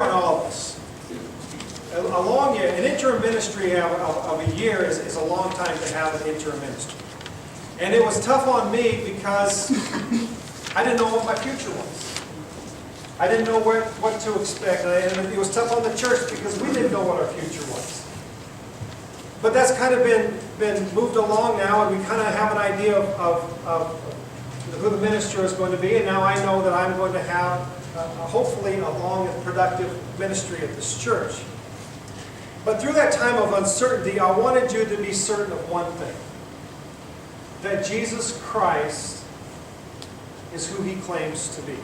all of us. An interim ministry of a year is a long time to have an interim ministry. And it was tough on me because I didn't know what my future was. I didn't know what to expect. And it was tough on the church because we didn't know what our future was. But that's kind of been moved along now, and we kind of have an idea of who the minister is going to be. And now I know that I'm going to have hopefully a long and productive ministry at this church. But through that time of uncertainty, I wanted you to be certain of one thing. That Jesus Christ is who He claims to be.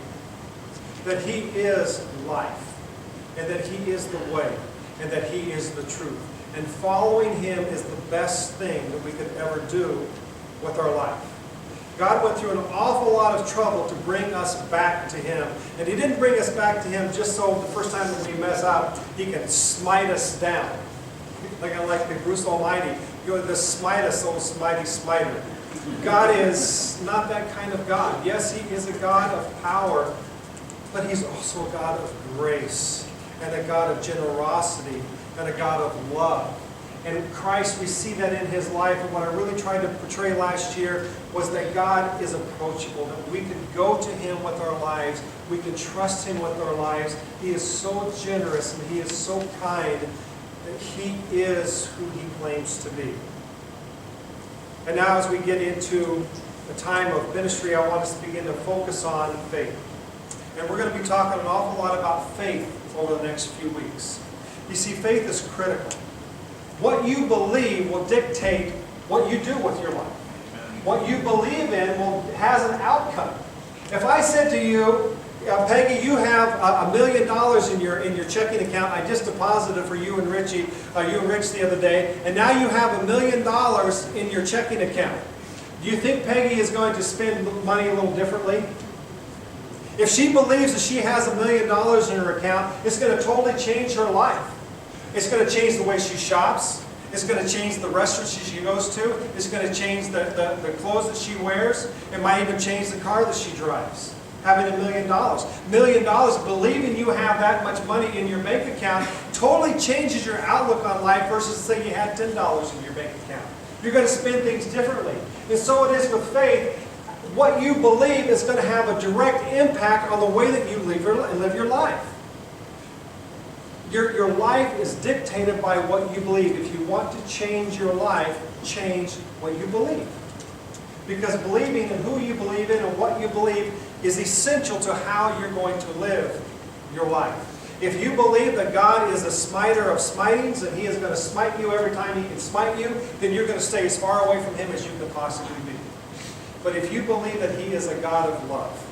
That He is life. And that He is the way. And that He is the truth. And following Him is the best thing that we could ever do with our life. God went through an awful lot of trouble to bring us back to Him. And He didn't bring us back to Him just so the first time that we mess up, He can smite us down. Like the Bruce Almighty. You know, the smite us, oh mighty smiter. God is not that kind of God. Yes, He is a God of power, but He's also a God of grace, and a God of generosity, and a God of love. And Christ, we see that in His life. And what I really tried to portray last year was that God is approachable, that we can go to Him with our lives. We can trust Him with our lives. He is so generous and He is so kind that He is who He claims to be. And now as we get into the time of ministry, I want us to begin to focus on faith. And we're going to be talking an awful lot about faith over the next few weeks. You see, faith is critical. What you believe will dictate what you do with your life. What you believe in has an outcome. If I said to you, Peggy, you have $1 million in your checking account. I just deposited for you and Rich the other day, and now you have $1 million in your checking account. Do you think Peggy is going to spend money a little differently? If she believes that she has $1 million in her account, it's going to totally change her life. It's going to change the way she shops. It's going to change the restaurants she goes to. It's going to change the clothes that she wears. It might even change the car that she drives. Having $1 million. $1 million, believing you have that much money in your bank account, totally changes your outlook on life versus say you had $10 in your bank account. You're going to spend things differently. And so it is with faith. What you believe is going to have a direct impact on the way that you live your life. Your life is dictated by what you believe. If you want to change your life, change what you believe. Because believing in who you believe in and what you believe is essential to how you're going to live your life. If you believe that God is a smiter of smitings and He is going to smite you every time He can smite you, then you're going to stay as far away from Him as you can possibly be. But if you believe that He is a God of love,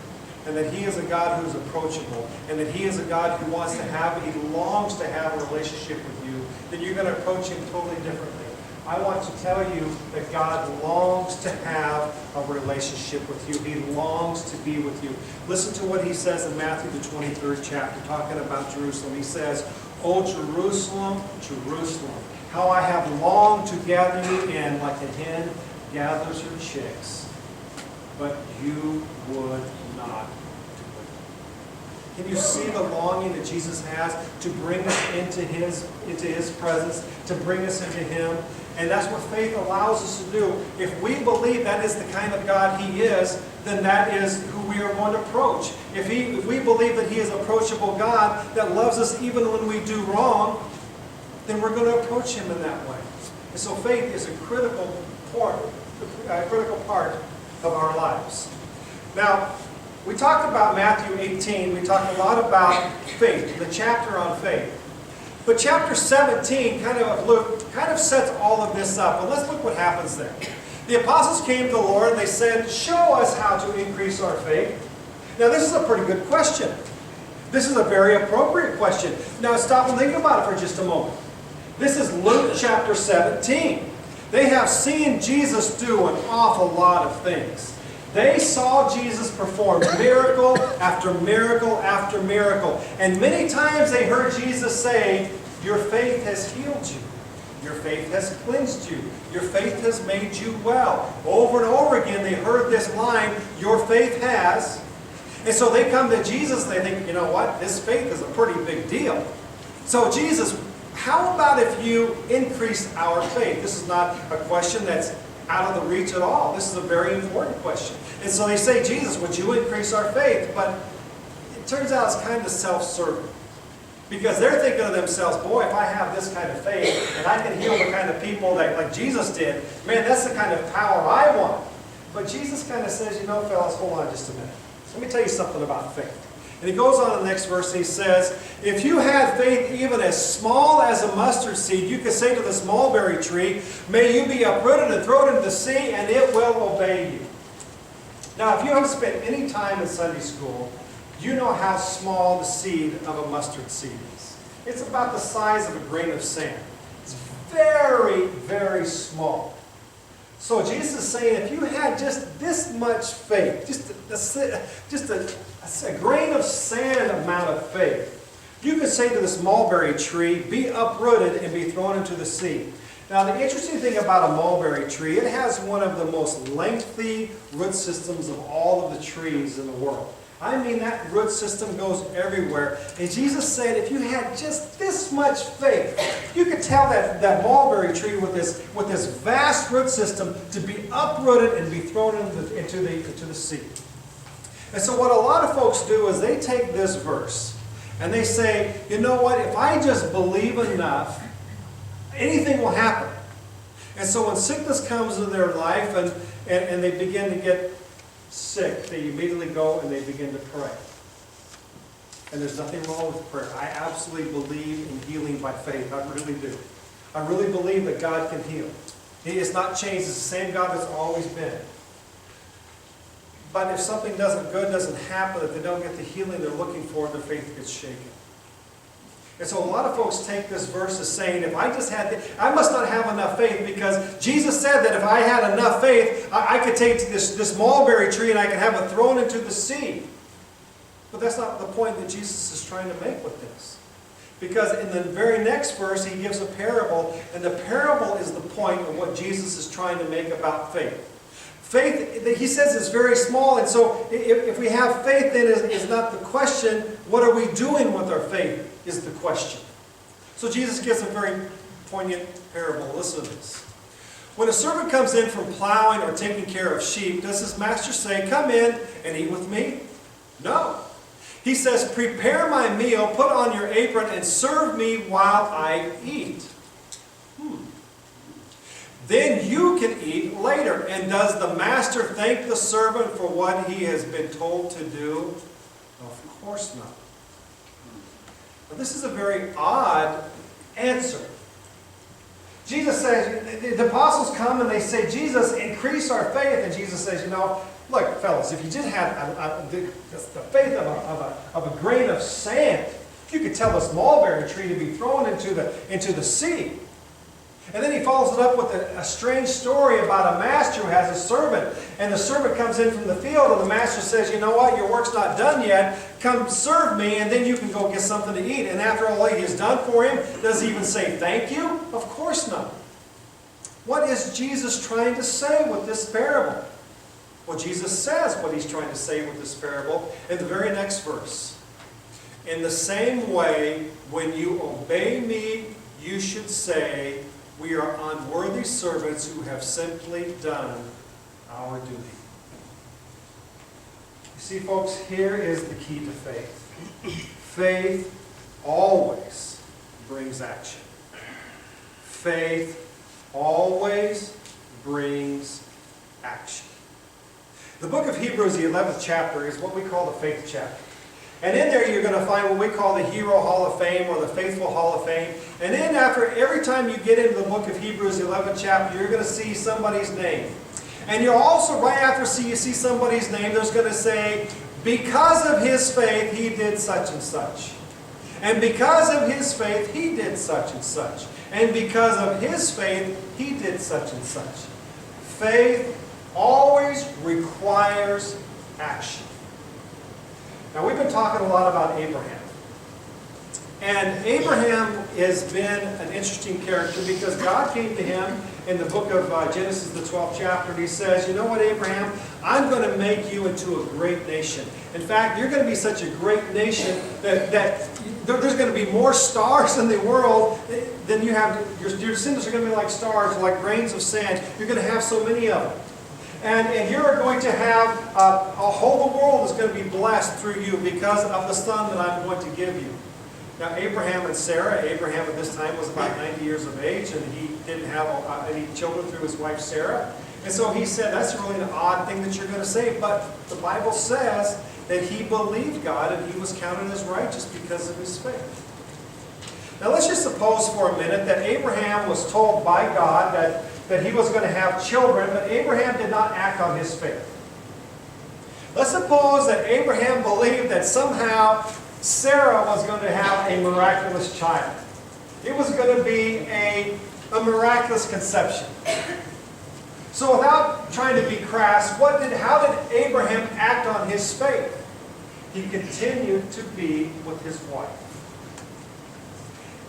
and that He is a God who is approachable, and that He is a God who wants to have, He longs to have a relationship with you, then you're going to approach Him totally differently. I want to tell you that God longs to have a relationship with you. He longs to be with you. Listen to what He says in Matthew the 23rd chapter, talking about Jerusalem. He says, "O Jerusalem, Jerusalem, how I have longed to gather you in like a hen gathers her chicks, but you would not." Can you see the longing that Jesus has to bring us into His presence, to bring us into Him? And that's what faith allows us to do. If we believe that is the kind of God He is, then that is who we are going to approach. If we believe that He is an approachable God that loves us even when we do wrong, then we're going to approach Him in that way. And so faith is a critical part of our lives. Now, we talked about Matthew 18. We talked a lot about faith, the chapter on faith. But chapter 17 kind of sets all of this up. But let's look what happens there. The apostles came to the Lord and they said, "Show us how to increase our faith." Now this is a pretty good question. This is a very appropriate question. Now stop and think about it for just a moment. This is Luke chapter 17. They have seen Jesus do an awful lot of things. They saw Jesus perform miracle after miracle after miracle. And many times they heard Jesus say, "Your faith has healed you. Your faith has cleansed you. Your faith has made you well." Over and over again they heard this line, "Your faith has." And so they come to Jesus and they think, you know what, this faith is a pretty big deal. So Jesus, how about if you increase our faith? This is not a question that's out of the reach at all. This is a very important question. And so they say, Jesus, would you increase our faith? But it turns out it's kind of self-serving. Because they're thinking to themselves, boy, if I have this kind of faith and I can heal the kind of people that like Jesus did, man, that's the kind of power I want. But Jesus kind of says, you know, fellas, hold on just a minute. Let me tell you something about faith. And he goes on in the next verse and he says, if you had faith even as small as a mustard seed, you could say to this mulberry tree, may you be uprooted and thrown into the sea, and it will obey you. Now, if you haven't spent any time in Sunday school, you know how small the seed of a mustard seed is. It's about the size of a grain of sand. It's very, very small. So Jesus is saying, if you had just this much faith, just a grain of sand amount of faith, you could say to this mulberry tree, be uprooted and be thrown into the sea. Now the interesting thing about a mulberry tree, it has one of the most lengthy root systems of all of the trees in the world. I mean, that root system goes everywhere. And Jesus said, if you had just this much faith, you could tell that mulberry tree with this vast root system to be uprooted and be thrown into the sea. And so what a lot of folks do is they take this verse and they say, you know what, if I just believe enough, anything will happen. And so when sickness comes into their life and they begin to get sick, they immediately go and they begin to pray. And there's nothing wrong with prayer. I absolutely believe in healing by faith. I really do. I really believe that God can heal. He has not changed. It's the same God that's always been. But if something doesn't happen, if they don't get the healing they're looking for, their faith gets shaken. And so a lot of folks take this verse as saying, if I just had, I must not have enough faith, because Jesus said that if I had enough faith, I could take this mulberry tree and I could have it thrown into the sea. But that's not the point that Jesus is trying to make with this. Because in the very next verse, he gives a parable, and the parable is the point of what Jesus is trying to make about faith. Faith, he says, is very small, and so if we have faith, then is not the question. What are we doing with our faith is the question. So Jesus gives a very poignant parable. Listen to this. When a servant comes in from plowing or taking care of sheep, does his master say, come in and eat with me? No. He says, prepare my meal, put on your apron, and serve me while I eat. Then you can eat later. And does the master thank the servant for what he has been told to do? Of course not. But this is a very odd answer. Jesus says, the apostles come and they say, Jesus, increase our faith. And Jesus says, you know, look, fellas, if you just had the faith of a grain of sand, you could tell this mulberry tree to be thrown into the sea. And then he follows it up with a strange story about a master who has a servant. And the servant comes in from the field, and the master says, you know what, your work's not done yet. Come serve me, and then you can go get something to eat. And after all he has done for him, does he even say thank you? Of course not. What is Jesus trying to say with this parable? Well, Jesus says what he's trying to say with this parable in the very next verse. In the same way, when you obey me, you should say, we are unworthy servants who have simply done our duty. You see, folks, here is the key to faith. Faith always brings action. Faith always brings action. The book of Hebrews, the 11th chapter, is what we call the faith chapter. And in there you're going to find what we call the Hero Hall of Fame or the Faithful Hall of Fame. And then every time you get into the book of Hebrews, the 11th chapter, you're going to see somebody's name. And you'll also, right after you see somebody's name, there's going to say, because of his faith, he did such and such. And because of his faith, he did such and such. And because of his faith, he did such and such. Faith always requires action. Now, we've been talking a lot about Abraham. And Abraham has been an interesting character because God came to him in the book of Genesis, the 12th chapter, and he says, you know what, Abraham? I'm going to make you into a great nation. In fact, you're going to be such a great nation that there's going to be more stars in the world than you have. Your descendants are going to be like stars, like grains of sand. You're going to have so many of them. And you're going to have a whole world is going to be blessed through you because of the son that I'm going to give you. Now, Abraham and Sarah, Abraham at this time was about 90 years of age, and he didn't have any children through his wife Sarah. And so he said, that's really an odd thing that you're going to say. But the Bible says that he believed God and he was counted as righteous because of his faith. Now, let's just suppose for a minute that Abraham was told by God that he was going to have children, but Abraham did not act on his faith. Let's suppose that Abraham believed that somehow Sarah was going to have a miraculous child. It was going to be a miraculous conception. So without trying to be crass, how did Abraham act on his faith? He continued to be with his wife.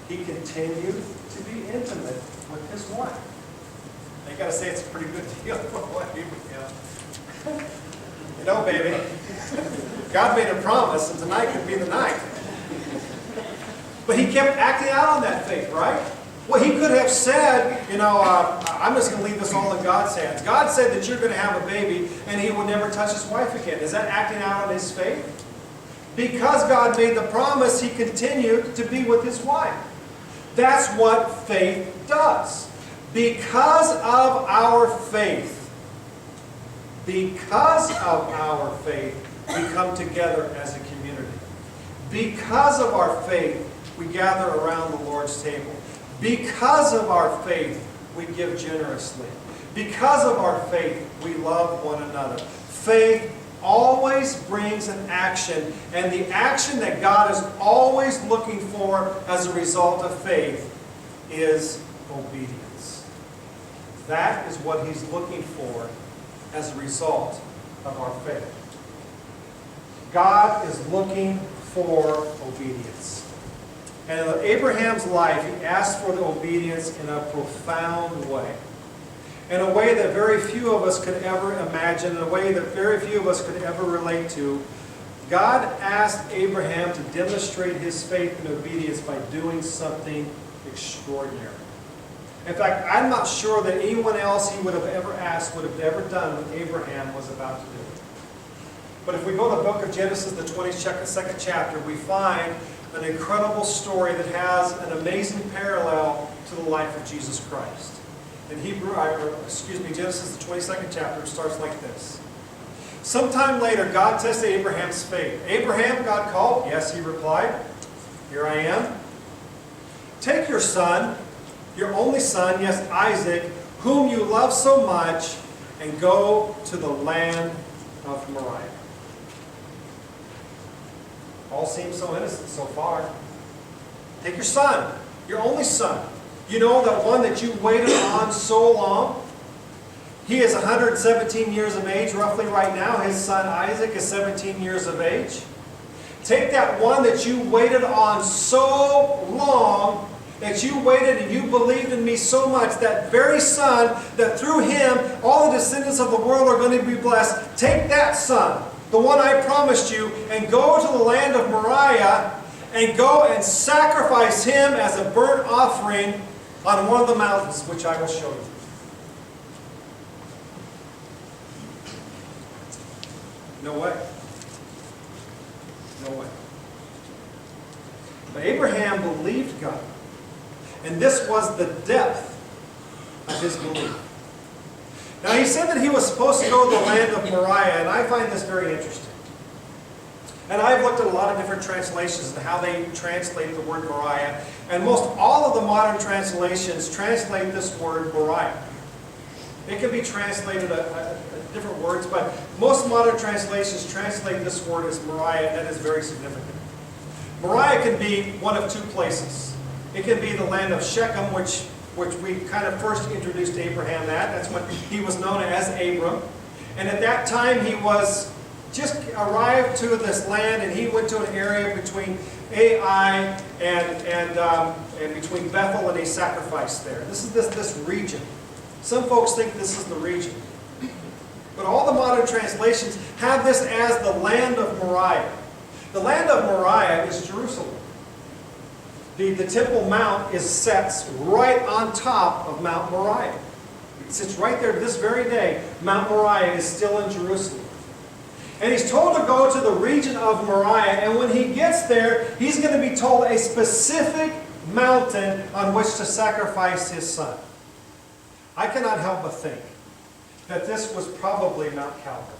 He continued to be intimate with his wife. I got to say it's a pretty good deal for what Abraham. You know, baby, God made a promise, and tonight could be the night. But he kept acting out on that faith, right? Well, he could have said, I'm just going to leave this all in God's hands. God said that you're going to have a baby, and he would never touch his wife again. Is that acting out on his faith? Because God made the promise, he continued to be with his wife. That's what faith does. Because of our faith, we come together as a community. Because of our faith, we gather around the Lord's table. Because of our faith, we give generously. Because of our faith, we love one another. Faith always brings an action, and the action that God is always looking for as a result of faith is obedience. That is what he's looking for as a result of our faith. God is looking for obedience. And in Abraham's life, he asked for the obedience in a profound way. In a way that very few of us could ever imagine, in a way that very few of us could ever relate to. God asked Abraham to demonstrate his faith and obedience by doing something extraordinary. In fact, I'm not sure that anyone else he would have ever asked would have ever done what Abraham was about to do. But if we go to the book of Genesis, the 22nd chapter, we find an incredible story that has an amazing parallel to the life of Jesus Christ. In Genesis, the 22nd chapter, starts like this. Sometime later, God tested Abraham's faith. Abraham, God called. Yes, he replied. Here I am. Take your son, your only son, yes, Isaac, whom you love so much, and go to the land of Moriah. All seems so innocent so far. Take your son, your only son. You know, that one that you waited on so long? He is 117 years of age roughly right now. His son Isaac is 17 years of age. Take that one that you waited on so long, that you waited and you believed in me so much, that very son, that through him all the descendants of the world are going to be blessed. Take that son, the one I promised you, and go to the land of Moriah and go and sacrifice him as a burnt offering on one of the mountains, which I will show you. No way. No way. But Abraham believed God. And this was the depth of his belief. Now he said that he was supposed to go to the land of Moriah, and I find this very interesting. And I've looked at a lot of different translations and how they translate the word Moriah. And most all of the modern translations translate this word Moriah. It can be translated different words, but most modern translations translate this word as Moriah, and that is very significant. Moriah can be one of two places. It can be the land of Shechem, which we kind of first introduced Abraham at. That's what he was known as, Abram. And at that time he was just arrived to this land, and he went to an area between Ai and between Bethel, and he sacrificed there. This is this region. Some folks think this is the region. But all the modern translations have this as the land of Moriah. The land of Moriah is Jerusalem. The Temple Mount sits right on top of Mount Moriah. It sits right there to this very day. Mount Moriah is still in Jerusalem. And he's told to go to the region of Moriah, and when he gets there, he's going to be told a specific mountain on which to sacrifice his son. I cannot help but think that this was probably Mount Calvary.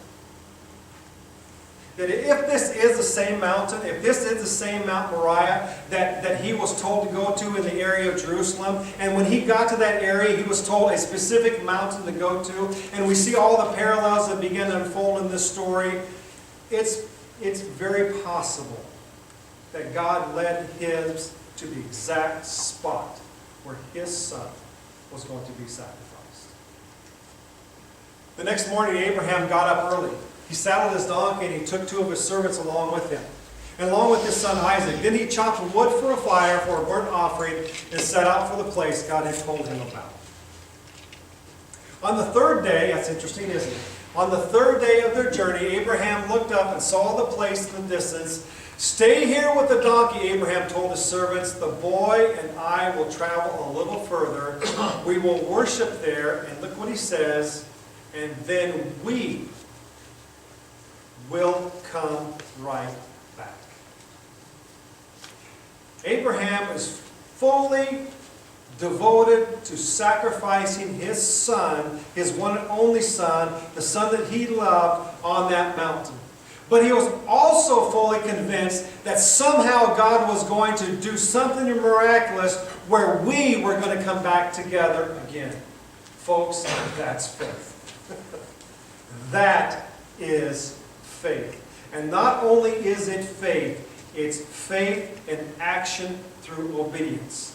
That if this is the same mountain, if this is the same Mount Moriah that he was told to go to in the area of Jerusalem, and when he got to that area, he was told a specific mountain to go to, and we see all the parallels that begin to unfold in this story, it's very possible that God led him to the exact spot where his son was going to be sacrificed. The next morning, Abraham got up early. He saddled his donkey and he took 2 of his servants along with him, and along with his son Isaac. Then he chopped wood for a fire for a burnt offering and set out for the place God had told him about. On the 3rd day, that's interesting, isn't it? On the 3rd day of their journey, Abraham looked up and saw the place in the distance. "Stay here with the donkey," Abraham told his servants. "The boy and I will travel a little further. We will worship there," and look what he says, "and then we will come right back." Abraham is fully devoted to sacrificing his son, his one and only son, the son that he loved, on that mountain. But he was also fully convinced that somehow God was going to do something miraculous where we were going to come back together again. Folks, that's faith. That is faith. And not only is it faith, it's faith in action through obedience.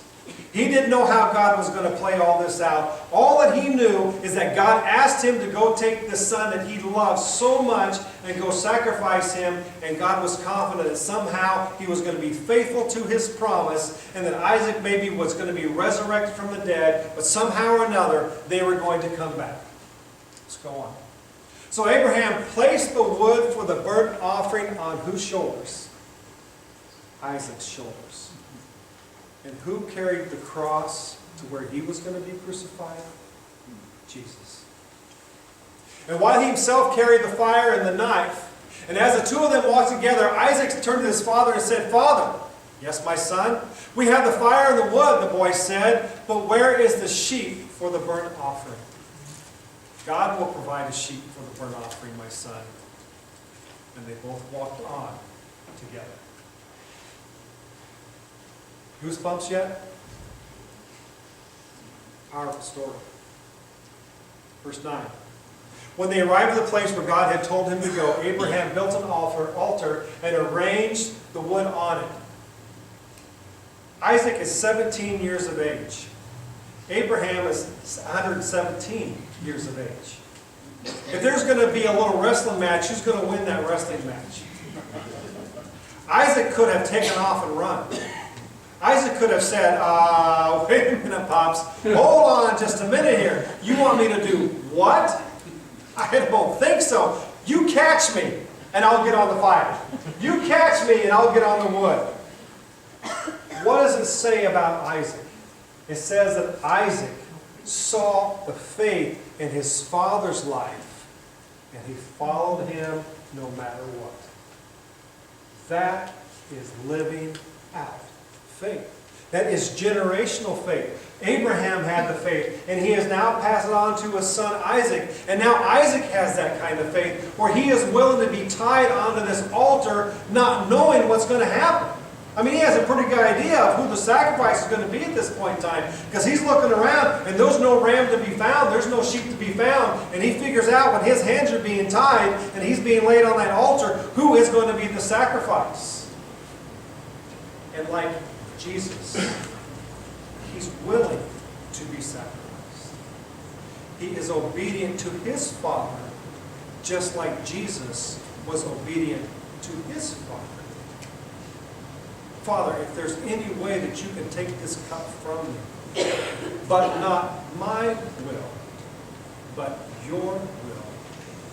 He didn't know how God was going to play all this out. All that he knew is that God asked him to go take the son that he loved so much and go sacrifice him, and God was confident that somehow he was going to be faithful to his promise, and that Isaac maybe was going to be resurrected from the dead, but somehow or another they were going to come back. Let's go on. So Abraham placed the wood for the burnt offering on whose shoulders? Isaac's shoulders. And who carried the cross to where he was going to be crucified? Jesus. And while he himself carried the fire and the knife, and as the 2 of them walked together, Isaac turned to his father and said, "Father." "Yes, my son." "We have the fire and the wood," the boy said, "but where is the sheep for the burnt offering?" "God will provide a sheep for the burnt offering, my son." And they both walked on together. Goosebumps yet? Powerful story. Verse 9. When they arrived at the place where God had told him to go, Abraham built an altar and arranged the wood on it. Isaac is 17 years of age. Abraham is 117 years of age. If there's going to be a little wrestling match, who's going to win that wrestling match? Isaac could have taken off and run. Isaac could have said, "Wait a minute, Pops. Hold on just a minute here. You want me to do what? I don't think so. You catch me, and I'll get on the fire. You catch me, and I'll get on the wood." What does it say about Isaac? It says that Isaac saw the faith in his father's life, and he followed him no matter what. That is living out faith. That is generational faith. Abraham had the faith, and he has now passed it on to his son Isaac. And now Isaac has that kind of faith, where he is willing to be tied onto this altar, not knowing what's going to happen. I mean, he has a pretty good idea of who the sacrifice is going to be at this point in time, because he's looking around, and there's no ram to be found, there's no sheep to be found, and he figures out when his hands are being tied, and he's being laid on that altar, who is going to be the sacrifice. And like Jesus, he's willing to be sacrificed. He is obedient to his Father, just like Jesus was obedient to his Father. Father, if there's any way that you can take this cup from me, but not my will, but your will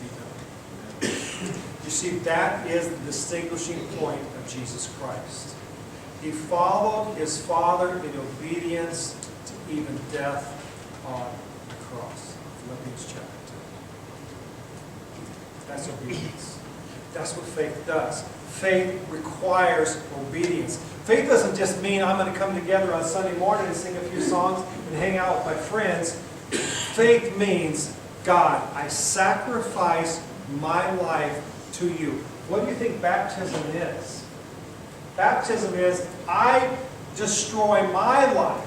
be done. You see, that is the distinguishing point of Jesus Christ. He followed his Father in obedience to even death on the cross. Philippians chapter 2. That's obedience. That's what faith does. Faith requires obedience. Faith doesn't just mean I'm going to come together on Sunday morning and sing a few songs and hang out with my friends. Faith means, God, I sacrifice my life to you. What do you think baptism is? Baptism is, I destroy my life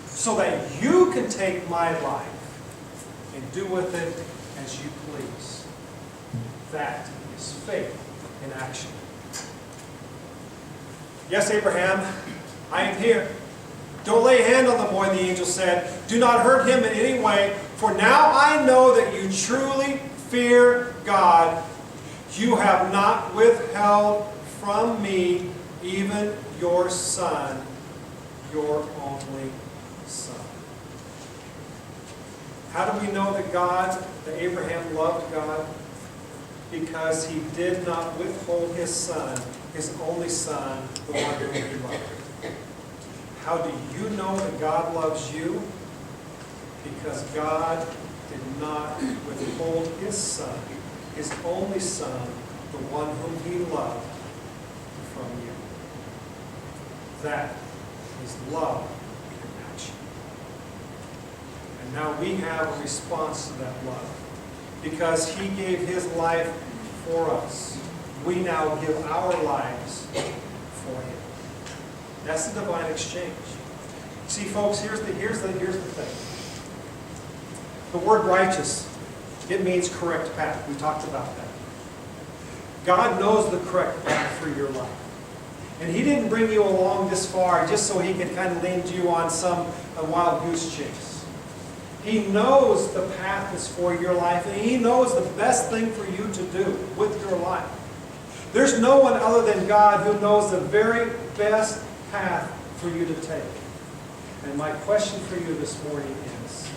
so that you can take my life and do with it as you please. That is faith in action. Yes, Abraham, I am here. Don't lay a hand on the boy, the angel said. Do not hurt him in any way, for now I know that you truly fear God. You have not withheld from me even your son, your only son. How do we know that Abraham loved God? Because he did not withhold his son, his only son, the one whom he loved. How do you know that God loves you? Because God did not withhold his son, his only son, the one whom he loved, from you. That is love in action. And now we have a response to that love. Because he gave his life for us, we now give our lives for him. That's the divine exchange. See, folks, here's the thing. The word righteous, it means correct path. We talked about that. God knows the correct path for your life. And he didn't bring you along this far just so he could kind of lead you on some wild goose chase. He knows the path is for your life, and he knows the best thing for you to do with your life. There's no one other than God who knows the very best path for you to take. And my question for you this morning is,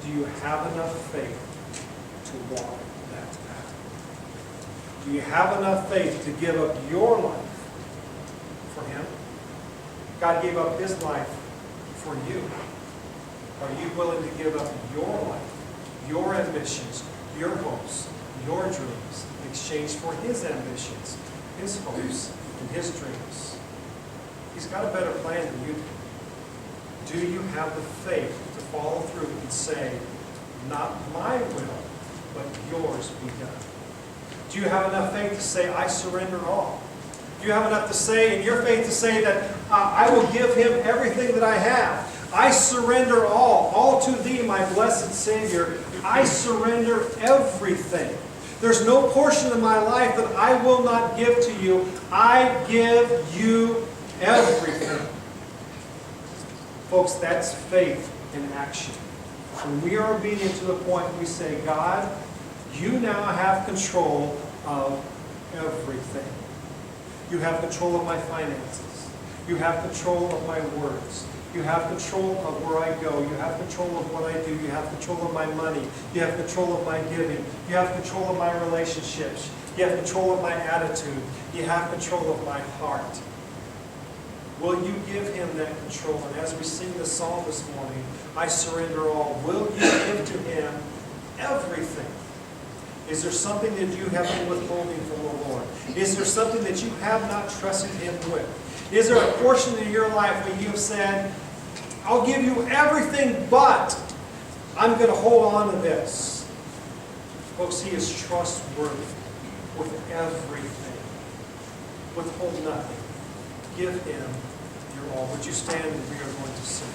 do you have enough faith to walk that path? Do you have enough faith to give up your life for him? God gave up his life for you. Are you willing to give up your life, your ambitions, your hopes, your dreams, in exchange for his ambitions, his hopes, and his dreams? He's got a better plan than you do. Do you have the faith to follow through and say, not my will, but yours be done? Do you have enough faith to say, I surrender all? Do you have enough to say, in your faith to say that I will give him everything that I have? I surrender all to thee, my blessed Savior. I surrender everything. There's no portion of my life that I will not give to you. I give you everything. Folks, that's faith in action. When we are obedient to the point we say, God, you now have control of everything. You have control of my finances. You have control of my words. You have control of where I go. You have control of what I do. You have control of my money. You have control of my giving. You have control of my relationships. You have control of my attitude. You have control of my heart. Will you give him that control? And as we sing the song this morning, I surrender all, will you give to him everything? Is there something that you have been withholding from the Lord? Is there something that you have not trusted him with? Is there a portion in your life where you have said, I'll give you everything, but I'm going to hold on to this? Folks, he is trustworthy with everything. Withhold nothing. Give him your all. Would you stand and we are going to sing.